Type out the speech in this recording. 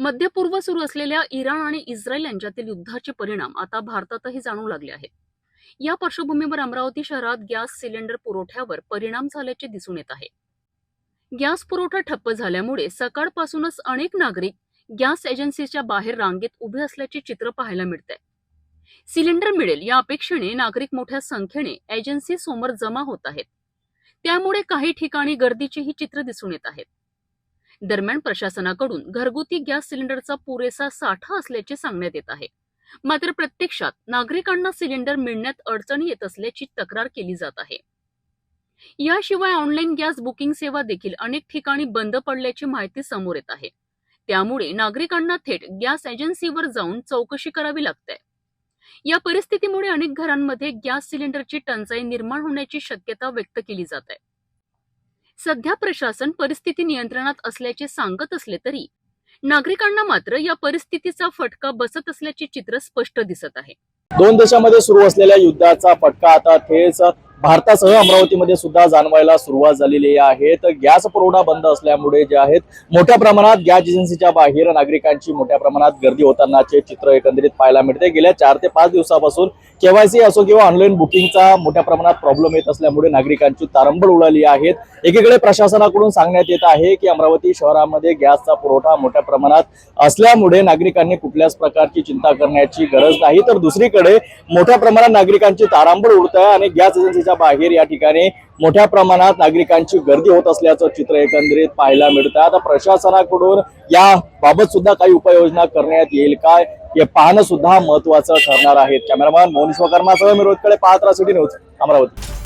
मध्यपूर्व सुरू असलेल्या इराण आणि इस्रायल यांच्यातील युद्धाचे परिणाम आता भारतातही जाणवू लागले आहेत। या पार्श्वभूमीवर अमरावती शहरात गॅस सिलेंडर पुरवठ्यावर परिणाम झाल्याचे दिसून येत आहे। गॅस पुरवठा ठप्प झाल्यामुळे सकाळपासूनच अनेक नागरिक गॅस एजन्सीच्या बाहेर रांगेत उभे असल्याचे चित्र पाहायला मिळते। सिलेंडर मिळेल या अपेक्षेने नागरिक मोठ्या संख्येने एजन्सी समोर जमा होत आहेत। त्यामुळे काही ठिकाणी गर्दीचीही चित्र दिसून येत आहेत। दरम्यान प्रशासनाकडून घरगुती गॅस सिलेंडरचा पुरेसा साठा असल्याचे सांगण्यात येत आहे। मात्र प्रत्यक्षात नागरिकांना सिलेंडर मिळण्यात अडचणी येत असल्याची तक्रार केली जात आहे। याशिवाय ऑनलाईन गॅस बुकिंग सेवा देखील अनेक ठिकाणी बंद पडल्याची माहिती समोर येत आहे। त्यामुळे नागरिकांना थेट गॅस एजन्सीवर जाऊन चौकशी करावी लागते। या परिस्थितीमुळे अनेक घरांमध्ये गॅस सिलेंडरची टंचाई निर्माण होण्याची शक्यता व्यक्त केली जात आहे। सध्या प्रशासन परिस्थिती नियंत्रणात असल्याचे सांगत असले तरी नागरिकांना मात्र या परिस्थितीचा फटका बसत असल्याचे चित्र स्पष्ट दिसत आहे। दोन देशांमध्ये सुरू असलेल्या युद्धाचा फटका आता थेट भारतासह अमरावतीमध्ये सुद्धा जाणवायला सुरुवात झालेली आहे। तर गॅस पुरवठा बंद असल्यामुळे जे आहेत मोठ्या प्रमाणात गॅस एजन्सीच्या बाहेर नागरिकांची मोठ्या प्रमाणात गर्दी होतानाचे चित्र एकंदरीत पाहायला मिळते। गेल्या 4 ते 5 दिवसापासून केवायसी असो किंवा ऑनलाईन बुकिंगचा मोठ्या प्रमाणात प्रॉब्लेम येत असल्यामुळे नागरिकांची तारंबळ उडाली आहे। एकीकडे प्रशासनाकडून सांगण्यात येत आहे की अमरावती शहरामध्ये गॅसचा पुरवठा मोठ्या प्रमाणात असल्यामुळे नागरिकांनी कुठल्याच प्रकारची चिंता करण्याची गरज नाही, तर दुसरीकडे मोठ्या प्रमाणात नागरिकांची तारंबळ उडत आहे आणि गॅस एजन्सीच्या बाहेर या ठिकाणी मोठ्या प्रमाणात नागरिकांची गर्दी होत असल्याचं चित्र एकंदरीत पाहायला मिळतं। आता प्रशासनाकडून या बाबत सुद्धा काही उपाययोजना करण्यात येईल का हे पाहणं सुद्धा महत्त्वाचं ठरणार आहे। कॅमेरामॅन मोहन विश्वकर्मासह मी रोहित खळे, पाहत रहा सिटी न्यूज अमरावती।